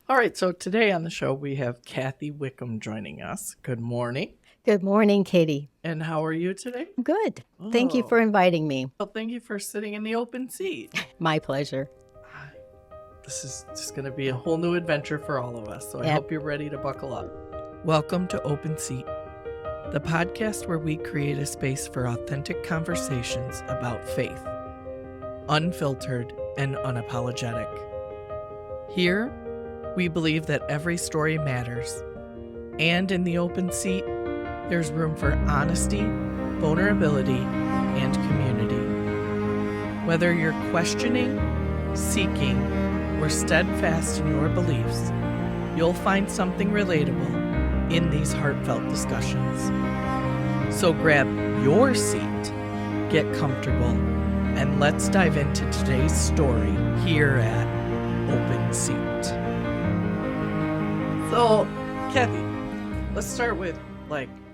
All right, so today on the show we have Kathy Wickham joining us. Good morning. Good morning, Katie. And how are you today? Good. Thank you for inviting me. Well, thank you for sitting in the open seat. My pleasure. This is just going to be a whole new adventure for all of us, so I Yep. hope you're ready to buckle up. Welcome to Open Seat, the podcast where we create a space for authentic conversations about faith, unfiltered and unapologetic. Here, we believe that every story matters, and in the open seat, there's room for honesty, vulnerability, and community. Whether you're questioning, seeking, or steadfast in your beliefs, you'll find something relatable in these heartfelt discussions. So grab your seat, get comfortable, and let's dive into today's story here at Open Seat. So, Kathy, let's start with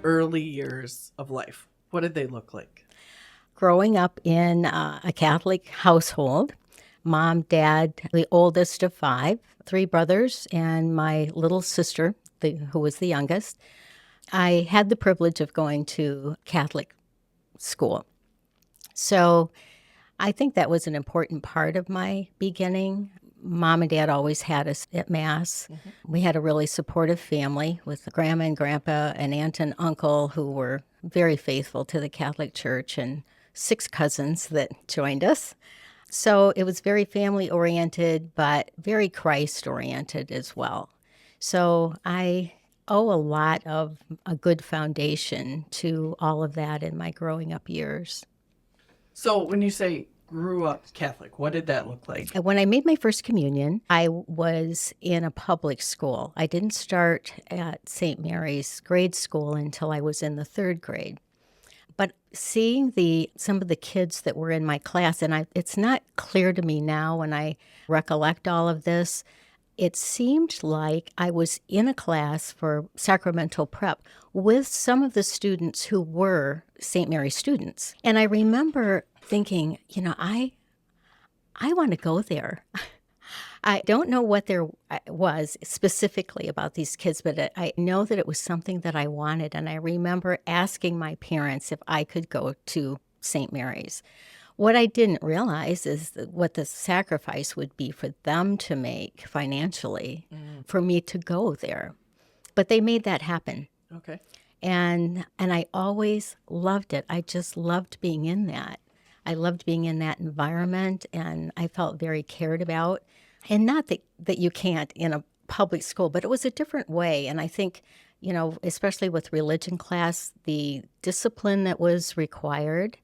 early years of life. What did they look like? Growing up in a Catholic household, mom, dad, the oldest of 5, 3 brothers, and my little sister, who was the youngest. I had the privilege of going to Catholic school. So I think that was an important part of my beginning. Mom and Dad always had us at Mass. Mm-hmm. We had a really supportive family with Grandma and Grandpa, an aunt and uncle who were very faithful to the Catholic Church, and 6 cousins that joined us. So it was very family-oriented, but very Christ-oriented as well. So I owe a lot of a good foundation to all of that in my growing up years. So when you say grew up Catholic, what did that look like? When I made my first communion, I was in a public school. I didn't start at St. Mary's grade school until I was in the 3rd grade. But seeing some of the kids that were in my class, and it's not clear to me now when I recollect all of this, it seemed like I was in a class for sacramental prep with some of the students who were St. Mary's students. And I remember thinking, I want to go there. I don't know what there was specifically about these kids, but I know that it was something that I wanted. And I remember asking my parents if I could go to St. Mary's. What I didn't realize is what the sacrifice would be for them to make financially for me to go there. But they made that happen. Okay. And I always loved it. I just loved being in that. I loved being in that environment, and I felt very cared about. And not that you can't in a public school, but it was a different way. And I think, especially with religion class, the discipline that was required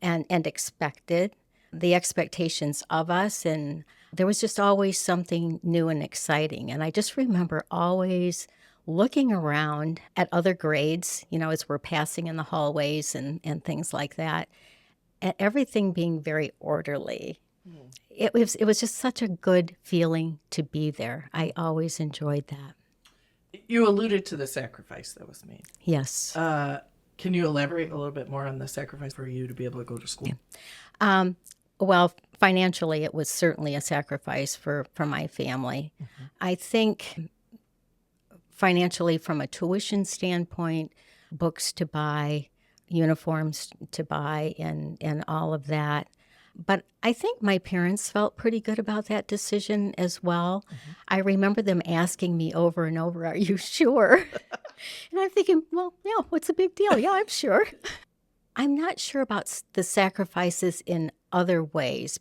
and expected, the expectations of us, and there was just always something new and exciting. And I just remember always looking around at other grades, as we're passing in the hallways and things like that, at everything being very orderly. It was just such a good feeling to be there. I always enjoyed that. You alluded to the sacrifice that was made. Yes. Can you elaborate a little bit more on the sacrifice for you to be able to go to school? Yeah. Well, financially, it was certainly a sacrifice for my family. Mm-hmm. I think financially, from a tuition standpoint, books to buy, uniforms to buy, and all of that. But I think my parents felt pretty good about that decision as well. Mm-hmm. I remember them asking me over and over, "Are you sure?" And I'm thinking, well, yeah, what's the big deal? Yeah, I'm sure. I'm not sure about the sacrifices in other ways.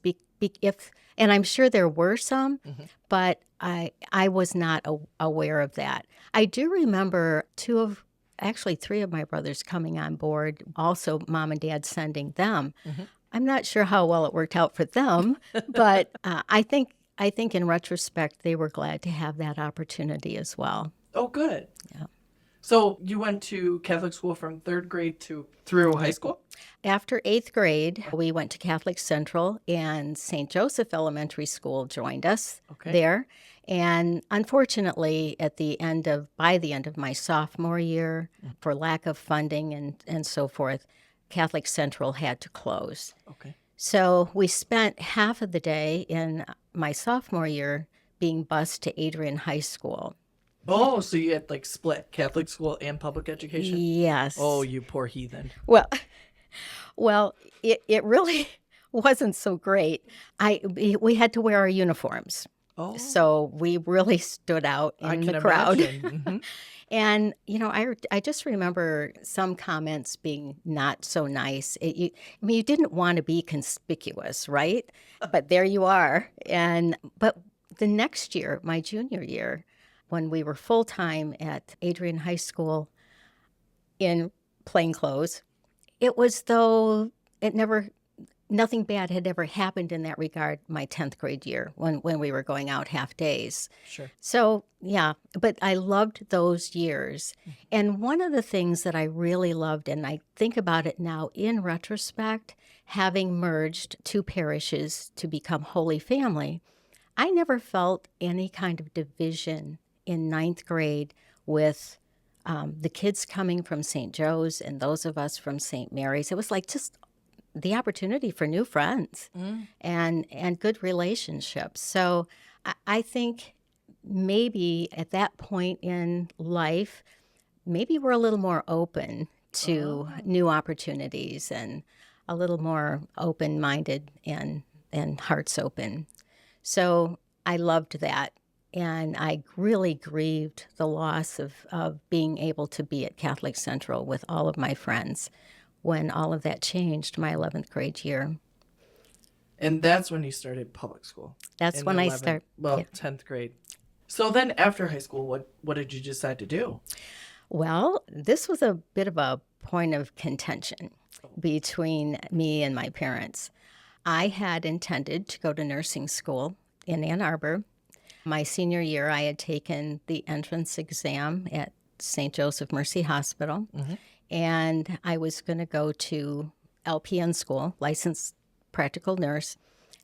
And I'm sure there were some, but I was not aware of that. I do remember 3 of my brothers coming on board, also mom and dad sending them. Mm-hmm. I'm not sure how well it worked out for them, but I think in retrospect, they were glad to have that opportunity as well. Oh, good. Yeah. So you went to Catholic school from 3rd grade through high school? After 8th grade, we went to Catholic Central, and St. Joseph Elementary School joined us there. And unfortunately, by the end of my sophomore year, for lack of funding and so forth, Catholic Central had to close. Okay. So we spent half of the day in my sophomore year being bused to Adrian High School. Oh, so you had like split Catholic school and public education? Yes. Oh, you poor heathen. Well, it really wasn't so great. We had to wear our uniforms. Oh, So we really stood out I in can the crowd. imagine. And, I just remember some comments being not so nice. You didn't want to be conspicuous, right? But there you are. But the next year, my junior year, when we were full-time at Adrian High School in plain clothes, it was though nothing bad had ever happened in that regard my 10th grade year when we were going out half days. Sure. So, yeah, but I loved those years. And one of the things that I really loved, and I think about it now in retrospect, having merged two parishes to become Holy Family, I never felt any kind of division in ninth grade with the kids coming from St. Joe's and those of us from St. Mary's. It was like just the opportunity for new friends and good relationships. So I think maybe at that point in life, maybe we're a little more open to new opportunities and a little more open-minded and hearts open. So I loved that. And I really grieved the loss of being able to be at Catholic Central with all of my friends when all of that changed my 11th grade year. And that's when you started public school. That's when I started. Well, 10th grade. So then after high school, what did you decide to do? Well, this was a bit of a point of contention between me and my parents. I had intended to go to nursing school in Ann Arbor. My senior year, I had taken the entrance exam at St. Joseph Mercy Hospital, and I was going to go to LPN school, licensed practical nurse,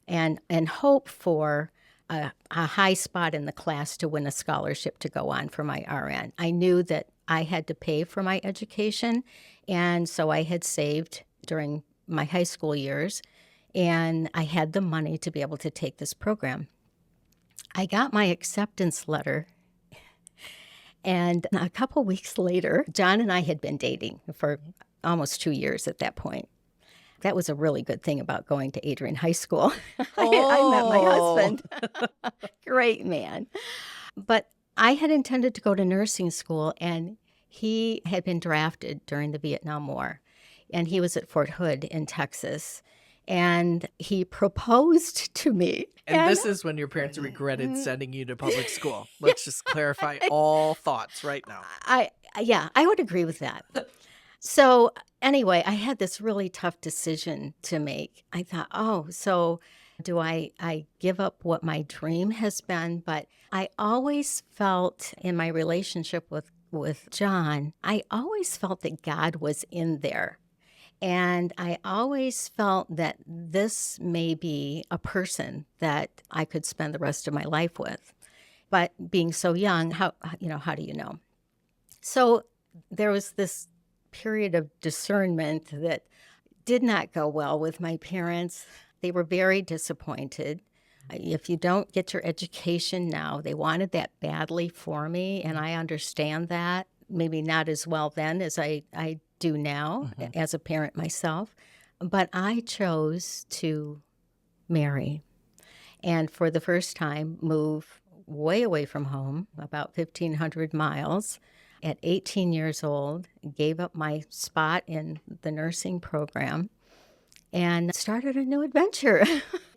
and hope for a high spot in the class to win a scholarship to go on for my RN. I knew that I had to pay for my education, and so I had saved during my high school years, and I had the money to be able to take this program. I got my acceptance letter, and a couple weeks later, John and I had been dating for almost 2 years at that point. That was a really good thing about going to Adrian High School. I met my husband. Great man. But I had intended to go to nursing school, and he had been drafted during the Vietnam War, and he was at Fort Hood in Texas. And he proposed to me. And this is when your parents regretted sending you to public school. Let's just clarify all thoughts right now. I would agree with that. So anyway, I had this really tough decision to make. I thought, so do I give up what my dream has been? But I always felt in my relationship with John, I always felt that God was in there. And I always felt that this may be a person that I could spend the rest of my life with. But being so young, how do you know? So there was this period of discernment that did not go well with my parents. They were very disappointed. If you don't get your education now, they wanted that badly for me, and I understand that. Maybe not as well then as I do now as a parent myself. But I chose to marry and for the first time move way away from home, about 1,500 miles. At 18 years old, gave up my spot in the nursing program and started a new adventure.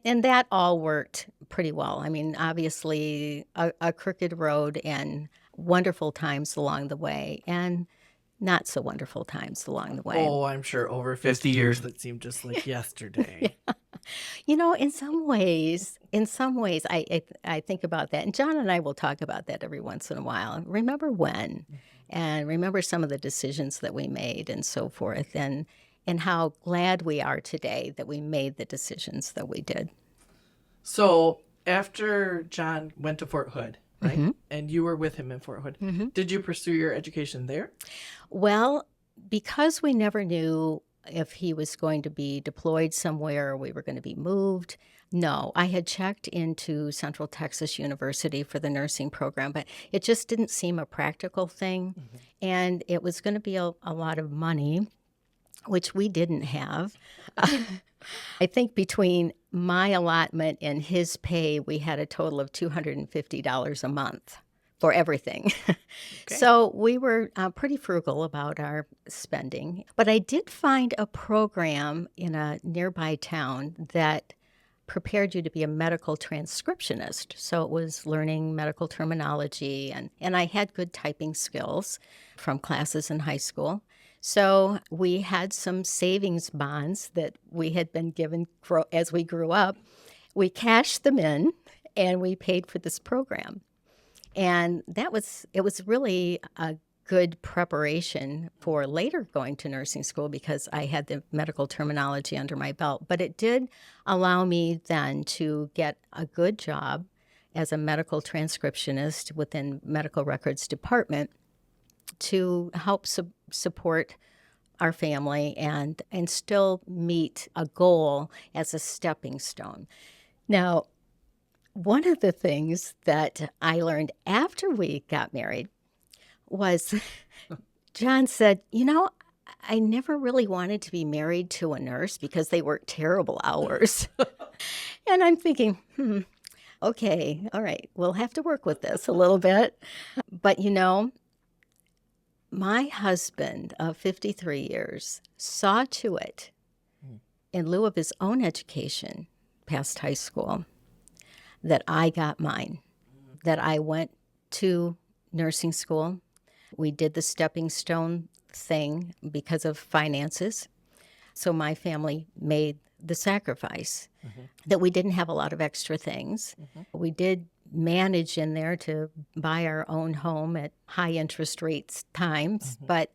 And that all worked pretty well. I mean, obviously a crooked road and wonderful times along the way and not so wonderful times along the way. Oh, I'm sure over 50 years that seemed just like yesterday. Yeah. In some ways, I think about that. And John and I will talk about that every once in a while. Remember when? And remember some of the decisions that we made and so forth. And how glad we are today that we made the decisions that we did. So after John went to Fort Hood, right? And you were with him in Fort Hood. Did you pursue your education there? Well, because we never knew if he was going to be deployed somewhere or we were going to be moved. No, I had checked into Central Texas University for the nursing program, but it just didn't seem a practical thing. And it was going to be a lot of money, which we didn't have. I think between my allotment and his pay, we had a total of $250 a month for everything. So we were pretty frugal about our spending. But I did find a program in a nearby town that prepared you to be a medical transcriptionist. So it was learning medical terminology, and I had good typing skills from classes in high school. So we had some savings bonds that we had been given as we grew up. We cashed them in, and we paid for this program. And it was really a good preparation for later going to nursing school because I had the medical terminology under my belt. But it did allow me then to get a good job as a medical transcriptionist within medical records department to help support our family and still meet a goal as a stepping stone. Now, one of the things that I learned after we got married was John said, I never really wanted to be married to a nurse because they work terrible hours. And I'm thinking, okay, all right, we'll have to work with this a little bit. But my husband of 53 years saw to it, in lieu of his own education past high school, that I got mine, that I went to nursing school. We did the stepping stone thing because of finances. So my family made the sacrifice that we didn't have a lot of extra things. We did manage in there to buy our own home at high interest rates times, but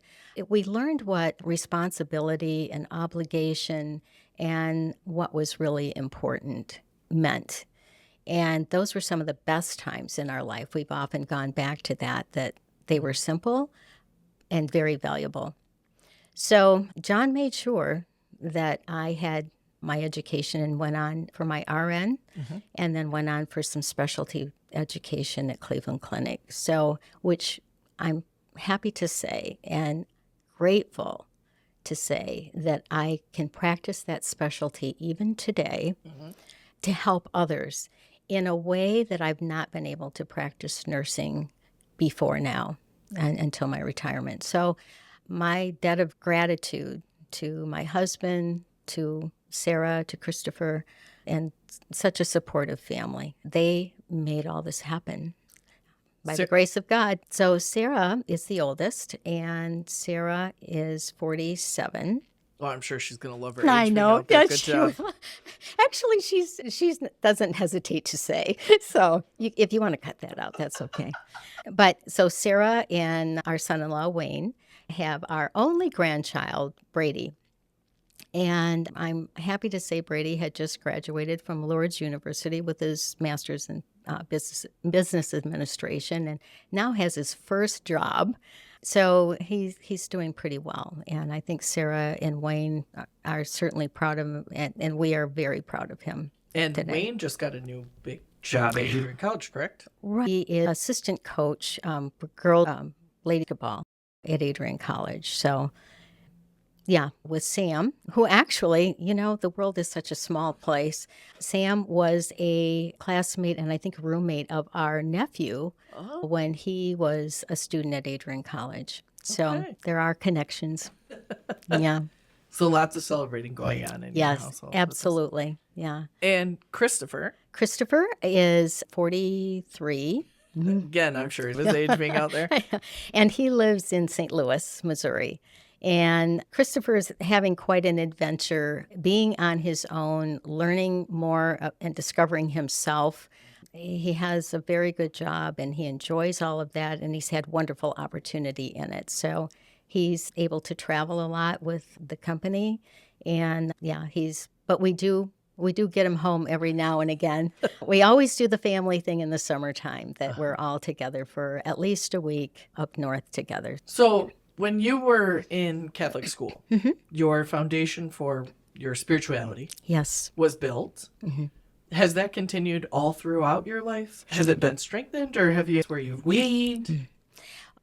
we learned what responsibility and obligation and what was really important meant. And those were some of the best times in our life. We've often gone back to that they were simple and very valuable. So John made sure that I had my education and went on for my RN and then went on for some specialty education at Cleveland Clinic. So, which I'm happy to say and grateful to say that I can practice that specialty even today to help others in a way that I've not been able to practice nursing before now and until my retirement. So my debt of gratitude to my husband, to Sarah, to Christopher, and such a supportive family. They made all this happen by the grace of God. So Sarah is the oldest, and Sarah is 47. Well, I'm sure she's going to love her age. I know. Good job. Actually, she's doesn't hesitate to say. So if you want to cut that out, that's okay. But so Sarah and our son-in-law, Wayne, have our only grandchild, Brady. And I'm happy to say Brady had just graduated from Lourdes University with his master's in business administration and now has his first job. So he's doing pretty well. And I think Sarah and Wayne are certainly proud of him, and we are very proud of him. And today. Wayne just got a new big job at Adrian College, correct? Right. He is assistant coach for lady football at Adrian College. So yeah, with Sam, who actually, the world is such a small place. Sam was a classmate and I think roommate of our nephew when he was a student at Adrian College. So there are connections. Yeah. So lots of celebrating going on in your household. Yes, absolutely. Yeah. And Christopher? Christopher is 43. Again, I'm sure his age being out there. And he lives in St. Louis, Missouri. And Christopher is having quite an adventure, being on his own, learning more and discovering himself. He has a very good job and he enjoys all of that, and he's had wonderful opportunity in it. So he's able to travel a lot with the company. And but we do get him home every now and again. We always do the family thing in the summertime that we're all together for at least a week up north together. So When you were in Catholic school, your foundation for your spirituality Yes. was built. Has that continued all throughout your life? Has it been strengthened, or have you where you've weaned?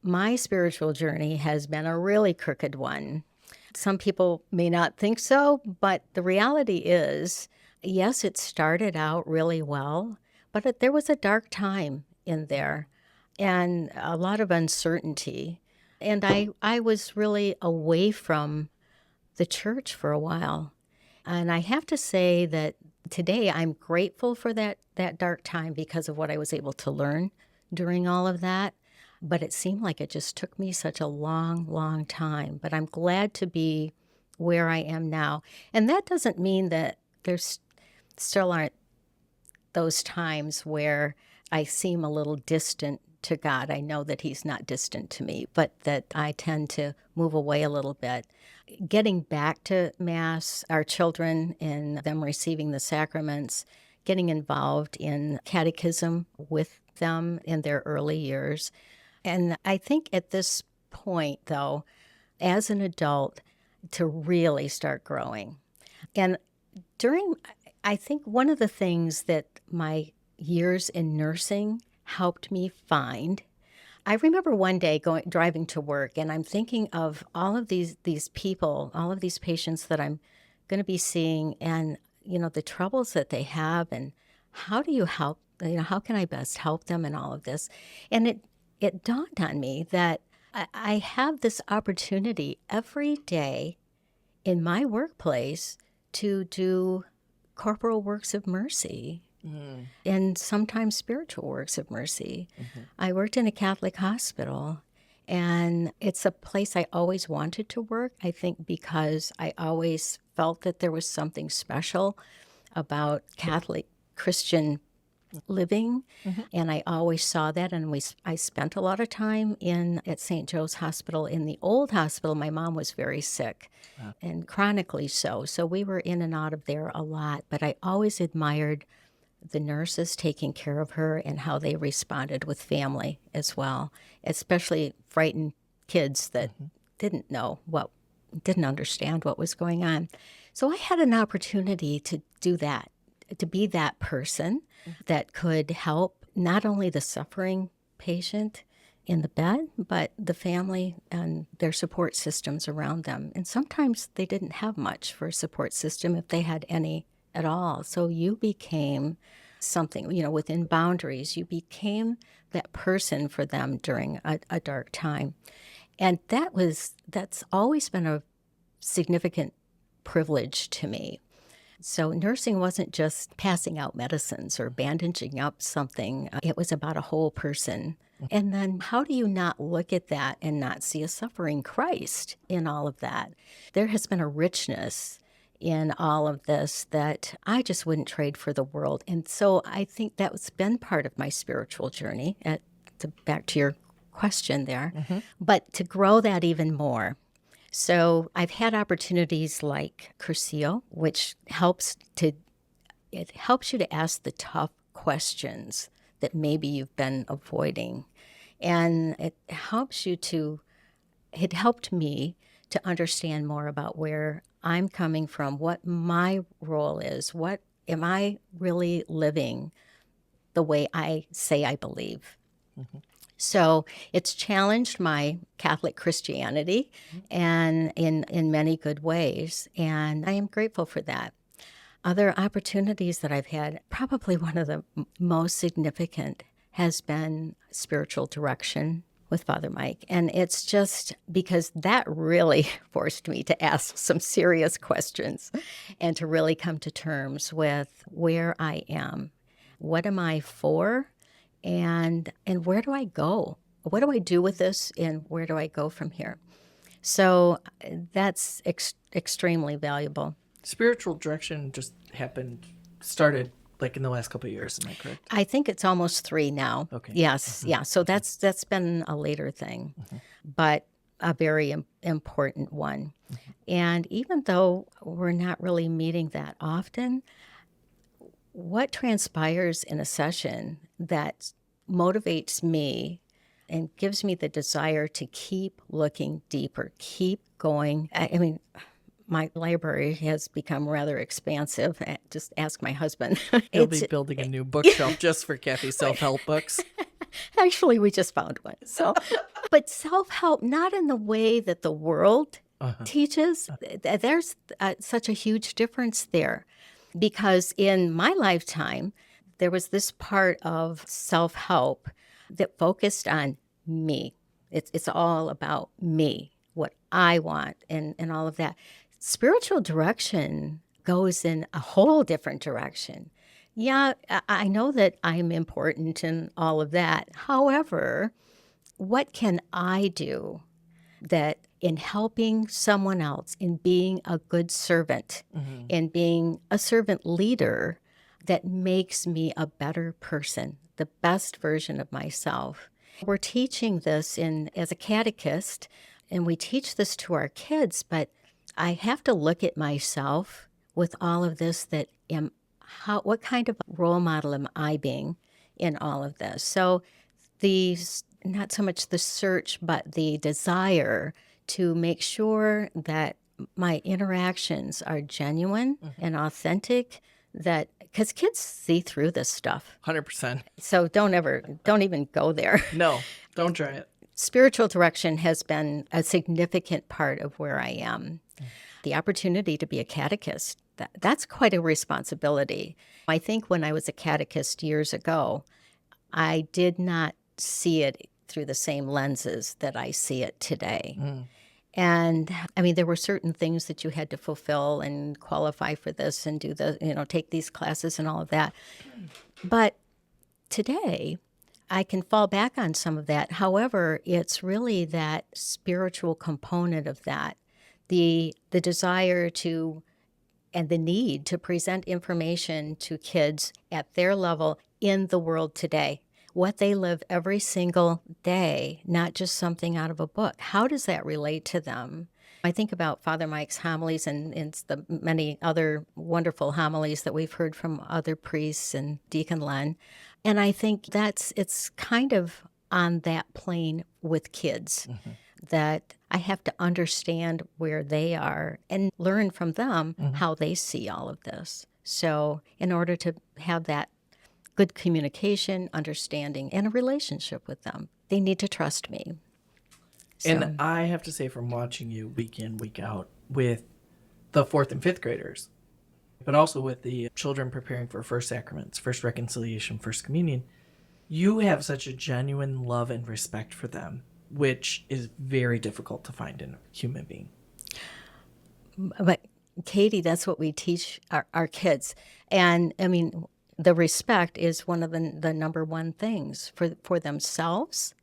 My spiritual journey has been a really crooked one. Some people may not think so, but the reality is, yes, it started out really well, but there was a dark time in there and a lot of uncertainty. And I was really away from the church for a while. And I have to say that today I'm grateful for that dark time because of what I was able to learn during all of that. But it seemed like it just took me such a long, long time. But I'm glad to be where I am now. And that doesn't mean that there's still aren't those times where I seem a little distant to God. I know that He's not distant to me, but that I tend to move away a little bit. Getting back to Mass, our children and them receiving the sacraments, getting involved in catechism with them in their early years. And I think at this point, though, as an adult, to really start growing. And I think one of the things that my years in nursing helped me find, I remember one day driving to work, and I'm thinking of all of these people, all of these patients that I'm going to be seeing, and the troubles that they have, and how do you help? How can I best help them in all of this? And it dawned on me that I have this opportunity every day in my workplace to do corporal works of mercy. And sometimes spiritual works of mercy. I worked in a Catholic hospital, and it's a place I always wanted to work, I think because I always felt that there was something special about Catholic Christian living, and I always saw that, and I spent a lot of time at St. Joe's Hospital. In the old hospital, my mom was very sick, and chronically so we were in and out of there a lot, but I always admired the nurses taking care of her and how they responded with family as well, especially frightened kids that didn't understand what was going on. So I had an opportunity to do that, to be that person that could help not only the suffering patient in the bed, but the family and their support systems around them. And sometimes they didn't have much for a support system, if they had any at all. So you became something, within boundaries. You became that person for them during a dark time. And that's always been a significant privilege to me. So nursing wasn't just passing out medicines or bandaging up something. It was about a whole person. And then how do you not look at that and not see a suffering Christ in all of that? There has been a richness in all of this that I just wouldn't trade for the world. And so I think that's been part of my spiritual journey, back to your question there, but to grow that even more. So I've had opportunities like Curcio, which helps you to ask the tough questions that maybe you've been avoiding. And it helped me to understand more about where I'm coming from, what my role is, what am I really living the way I say I believe. So it's challenged my Catholic Christianity and in many good ways, and I am grateful for that. Other opportunities that I've had, probably one of the most significant has been spiritual direction with Father Mike. And it's just because that really forced me to ask some serious questions and to really come to terms with where I am. What am I for? And where do I go? What do I do with this, and where do I go from here? So that's extremely valuable. Spiritual direction just started like in the last couple of years, am I correct? I think it's almost 3 now. Okay. Yes, yeah. So that's been a later thing, but a very important one. And even though we're not really meeting that often, what transpires in a session that motivates me and gives me the desire to keep looking deeper, keep going. I mean, my library has become rather expansive. Just ask my husband. He'll be building a new bookshelf just for Kathy's self-help books. Actually, we just found one. So, but self-help, not in the way that the world teaches. There's such a huge difference there, because in my lifetime, there was this part of self-help that focused on me. It's all about me, what I want, and all of that. Spiritual direction goes in a whole different direction. Yeah, I know that I'm important and all of that. However, what can I do that in helping someone else, in being a good servant, in being a servant leader, that makes me a better person, the best version of myself? We're teaching this as a catechist, and we teach this to our kids, but I have to look at myself with all of this, that what kind of role model am I being in all of this? So not so much the search, but the desire to make sure that my interactions are genuine and authentic, because kids see through this stuff. 100%. So don't even go there. No, don't try it. Spiritual direction has been a significant part of where I am. The opportunity to be a catechist, that's quite a responsibility. I think when I was a catechist years ago, I did not see it through the same lenses that I see it today. And I mean, there were certain things that you had to fulfill and qualify for this and do take these classes and all of that. But today, I can fall back on some of that. However, it's really that spiritual component of that, the desire to, and the need to present information to kids at their level in the world today, what they live every single day, not just something out of a book. How does that relate to them? I think about Father Mike's homilies and the many other wonderful homilies that we've heard from other priests and Deacon Len. And I think it's kind of on that plane with kids, that I have to understand where they are and learn from them how they see all of this. So in order to have that good communication, understanding, and a relationship with them, they need to trust me. So. And I have to say, from watching you week in, week out with the 4th and 5th graders, but also with the children preparing for first sacraments, first reconciliation, first communion, you have such a genuine love and respect for them, which is very difficult to find in a human being. But Katie, that's what we teach our kids. And I mean, the respect is one of the number one things for themselves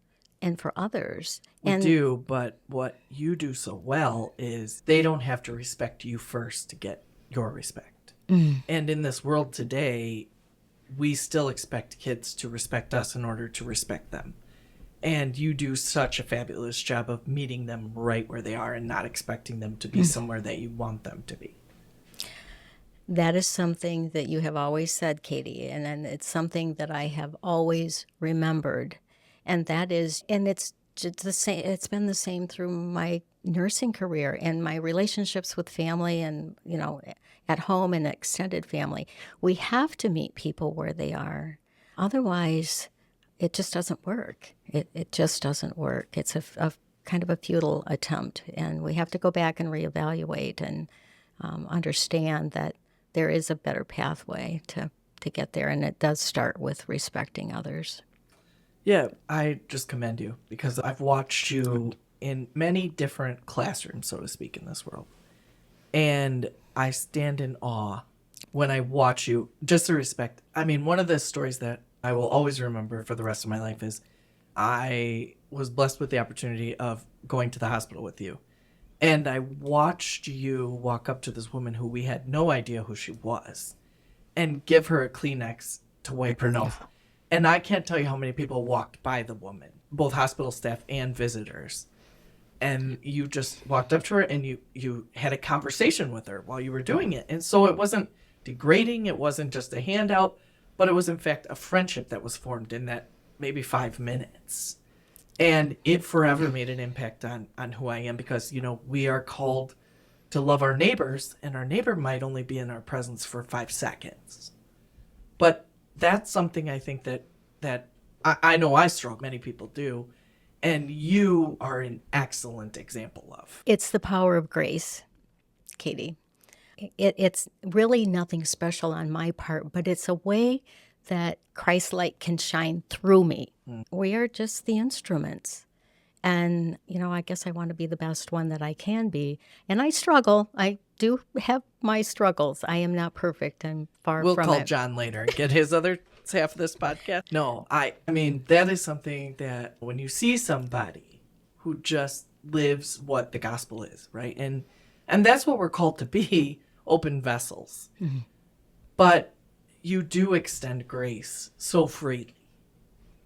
and for others. We do, but what you do so well is they don't have to respect you first to get your respect. And in this world today, we still expect kids to respect us in order to respect them. And you do such a fabulous job of meeting them right where they are and not expecting them to be somewhere that you want them to be. That is something that you have always said, Katie, and it's something that I have always remembered. And it's just the same. It's been the same through my nursing career and my relationships with family and, at home and extended family. We have to meet people where they are. Otherwise, it just doesn't work. It just doesn't work. It's a kind of a futile attempt. And we have to go back and reevaluate and understand that there is a better pathway to get there. And it does start with respecting others. Yeah, I just commend you because I've watched you in many different classrooms, so to speak, in this world. And I stand in awe when I watch you, just the respect. I mean, one of the stories that I will always remember for the rest of my life is I was blessed with the opportunity of going to the hospital with you. And I watched you walk up to this woman who we had no idea who she was and give her a Kleenex to wipe her nose. And I can't tell you how many people walked by the woman, both hospital staff and visitors. And you just walked up to her and you had a conversation with her while you were doing it. And so it wasn't degrading. It wasn't just a handout, but it was in fact a friendship that was formed in that maybe 5 minutes. And it forever made an impact on who I am because, we are called to love our neighbors, and our neighbor might only be in our presence for 5 seconds. But that's something I think that I know I struggle, many people do, and you are an excellent example of. It's the power of grace, Katie. It's really nothing special on my part, but it's a way that Christ light can shine through me. We are just the instruments. And, I guess I want to be the best one that I can be. And I struggle. I do have my struggles. I am not perfect. I'm far from it. We'll call John later and get his other half of this podcast. No, I mean, that is something that when you see somebody who just lives what the gospel is, right? And that's what we're called to be, open vessels. Mm-hmm. But you do extend grace so freely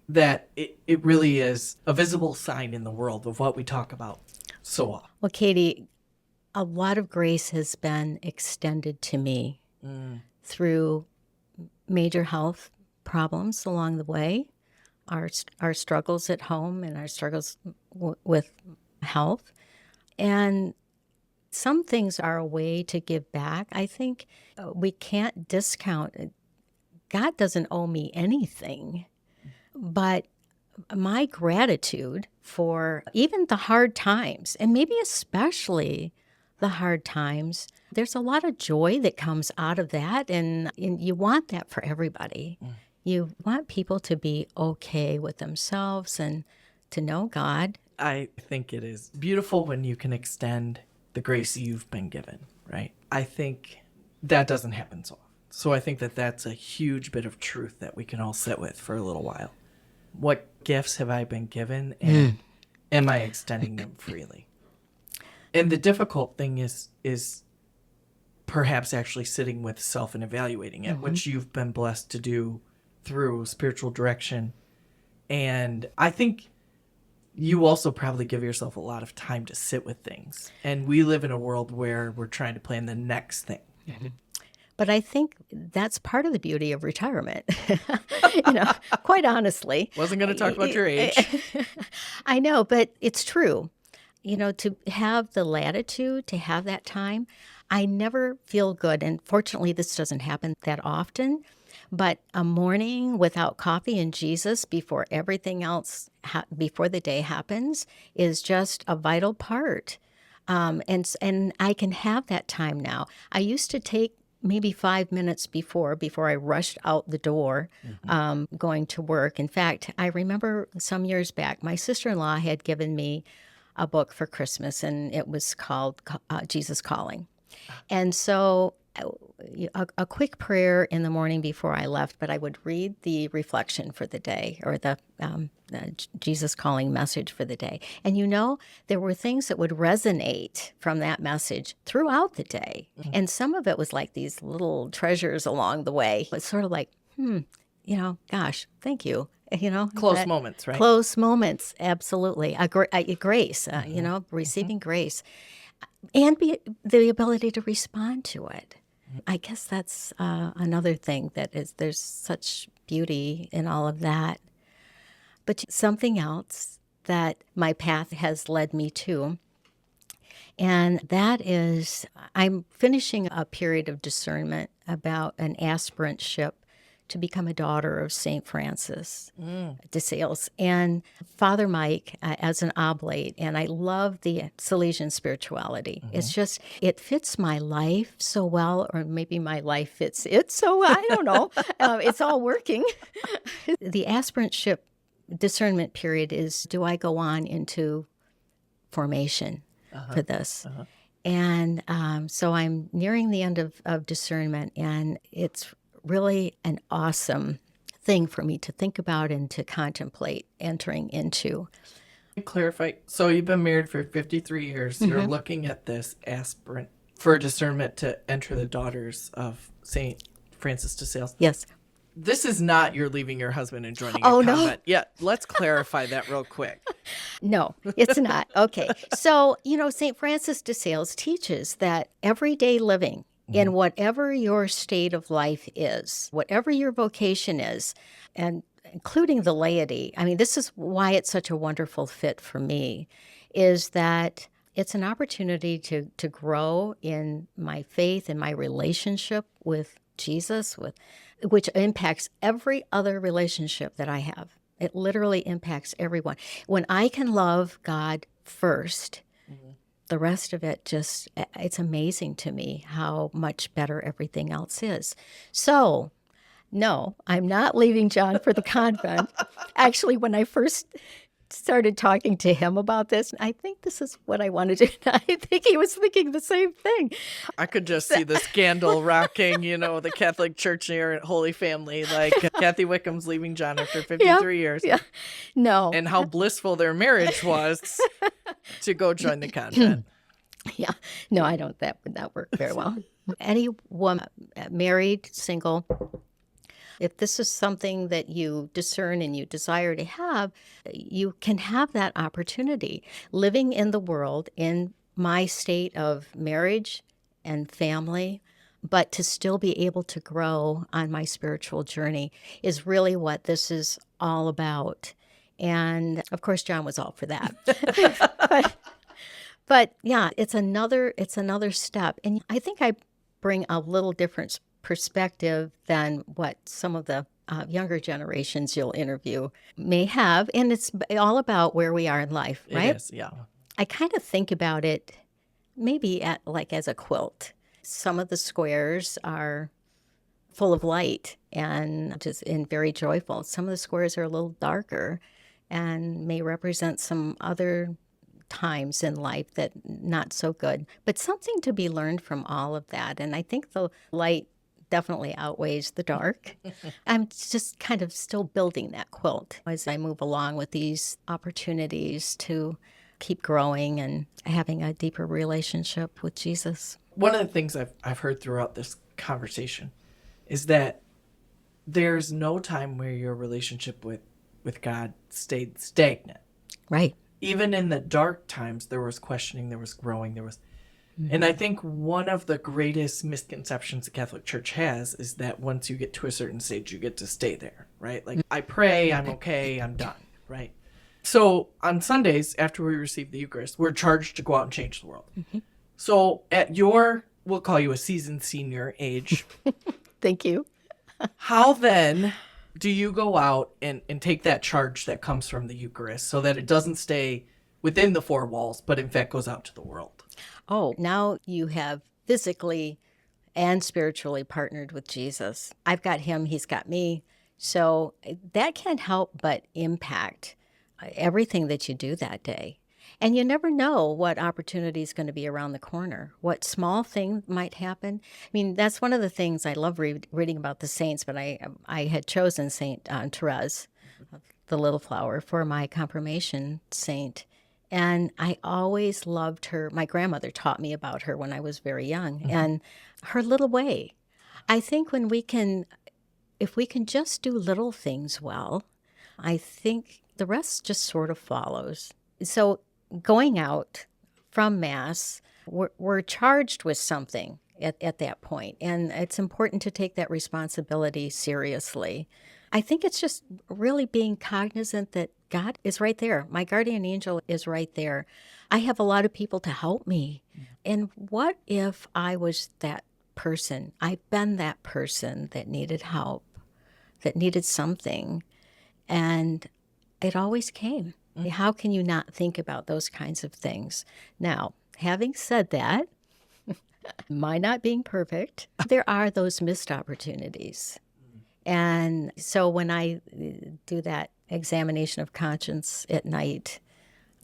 that it really is a visible sign in the world of what we talk about so often. Well, Katie, a lot of grace has been extended to me through major health problems along the way, our struggles at home and our struggles with health. And some things are a way to give back. I think we can't discount. God doesn't owe me anything. But my gratitude for even the hard times, and maybe especially the hard times, there's a lot of joy that comes out of that, and you want that for everybody. You want people to be okay with themselves and to know God. I think it is beautiful when you can extend the grace you've been given, right? I think that doesn't happen so often. So I think that that's a huge bit of truth that we can all sit with for a little while. What gifts have I been given, and am I extending them freely? And the difficult thing is perhaps actually sitting with self and evaluating it, which you've been blessed to do through spiritual direction. And I think you also probably give yourself a lot of time to sit with things. And we live in a world where we're trying to plan the next thing. But I think that's part of the beauty of retirement. Quite honestly. Wasn't going to talk about your age. I know, but it's true. To have the latitude, to have that time, I never feel good. And fortunately, this doesn't happen that often. But a morning without coffee and Jesus before everything else, before the day happens, is just a vital part. And I can have that time now. I used to take maybe 5 minutes before I rushed out the door going to work. In fact, I remember some years back, my sister-in-law had given me a book for Christmas, and it was called Jesus Calling. And so a quick prayer in the morning before I left, but I would read the reflection for the day, or the Jesus Calling message for the day. And there were things that would resonate from that message throughout the day. And some of it was like these little treasures along the way. It's sort of like, gosh, thank you. Close moments, right? Close moments, absolutely. Grace, receiving grace, and the ability to respond to it. I guess that's another thing there's such beauty in all of that. But something else that my path has led me to, and that is I'm finishing a period of discernment about an aspirantship to become a daughter of St. Francis de Sales, and Father Mike as an oblate. And I love the Salesian spirituality. It's just, it fits my life so well, or maybe my life fits it so well. I don't know. It's all working. The aspirantship discernment period is, do I go on into formation for this? And so I'm nearing the end of discernment, and it's really an awesome thing for me to think about and to contemplate entering into. Clarify. So you've been married for 53 years. You're looking at this aspirant for discernment to enter the daughters of St. Francis de Sales. Yes. This is not you're leaving your husband and joining a convent. No. Yeah, let's clarify that real quick. No, it's not. Okay. So, St. Francis de Sales teaches that everyday living, in whatever your state of life is, whatever your vocation is, and including the laity. I mean, this is why it's such a wonderful fit for me, is that it's an opportunity to grow in my faith and my relationship with Jesus, which impacts every other relationship that I have. It literally impacts everyone. When I can love God first, the rest of it it's amazing to me how much better everything else is. So, no, I'm not leaving John for the convent. Actually, when I first started talking to him about this, I think this is what I wanted to do. I think he was thinking the same thing. I could just see the scandal rocking, the Catholic Church near Holy Family, like Kathy Wickham's leaving John after 53 years. Yeah. No. And how blissful their marriage was to go join the convent. Yeah. No, I don't. That would not work very well. Any woman, married, single, if this is something that you discern and you desire to have, you can have that opportunity. Living in the world in my state of marriage and family, but to still be able to grow on my spiritual journey is really what this is all about. And of course, John was all for that. But yeah, it's another step. And I think I bring a little different perspective than what some of the younger generations you'll interview may have. And it's all about where we are in life, right? It is, yeah. I kind of think about it maybe as a quilt. Some of the squares are full of light and very joyful. Some of the squares are a little darker and may represent some other times in life that not so good, but something to be learned from all of that. And I think the light definitely outweighs the dark. I'm just kind of still building that quilt as I move along with these opportunities to keep growing and having a deeper relationship with Jesus. One of the things I've heard throughout this conversation is that there's no time where your relationship with God stayed stagnant. Right. Even in the dark times, there was questioning, there was growing, there was... And I think one of the greatest misconceptions the Catholic Church has is that once you get to a certain stage, you get to stay there, right? Like, I pray, I'm okay, I'm done, right? So on Sundays, after we receive the Eucharist, we're charged to go out and change the world. So at your, we'll call you a seasoned senior age. Thank you. How then do you go out and take that charge that comes from the Eucharist so that it doesn't stay within the four walls, but in fact goes out to the world? Oh, now you have physically and spiritually partnered with Jesus. I've got him, he's got me. So that can't help but impact everything that you do that day. And you never know what opportunity is going to be around the corner, what small thing might happen. I mean, that's one of the things I love reading about the saints, but I had chosen Saint Therese, the Little Flower, for my confirmation saint. And I always loved her. My grandmother taught me about her when I was very young, and her little way. I think if we can just do little things well, I think the rest just sort of follows. So going out from Mass, we're charged with something at that point, and it's important to take that responsibility seriously. I think it's just really being cognizant that God is right there. My guardian angel is right there. I have a lot of people to help me. And what if I was that person? I've been that person that needed help, that needed something, and it always came. How can you not think about those kinds of things? Now, having said that, my not being perfect, there are those missed opportunities. And so when I do that examination of conscience at night,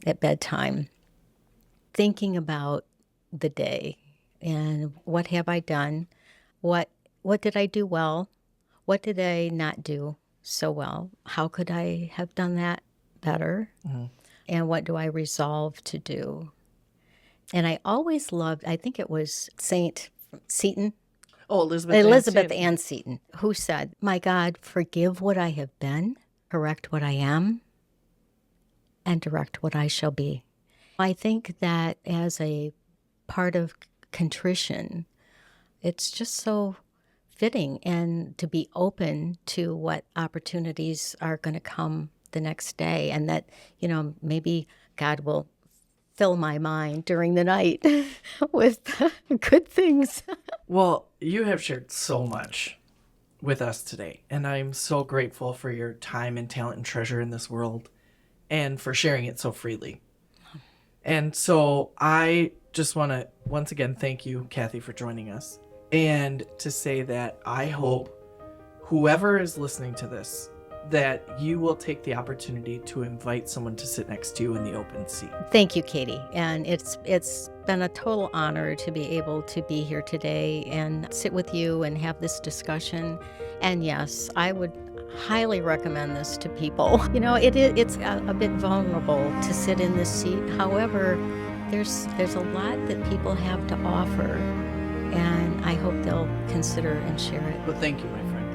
at bedtime, thinking about the day and what have I done, what did I do well, what did I not do so well, how could I have done that better, and what do I resolve to do? And I always loved, I think it was Saint Seton. Oh, Elizabeth Ann Seton, who said, "My God, forgive what I have been, correct what I am, and direct what I shall be." I think that as a part of contrition, it's just so fitting and to be open to what opportunities are going to come the next day, and that, maybe God will fill my mind during the night with good things. Well, you have shared so much with us today, and I'm so grateful for your time and talent and treasure in this world and for sharing it so freely. And so I just want to once again thank you, Kathy, for joining us, and to say that I hope whoever is listening to this, that you will take the opportunity to invite someone to sit next to you in the open seat. Thank you, Katie. And it's been a total honor to be able to be here today and sit with you and have this discussion. And yes, I would highly recommend this to people. It's a bit vulnerable to sit in this seat. However, there's a lot that people have to offer, and I hope they'll consider and share it. Well, thank you, my friend.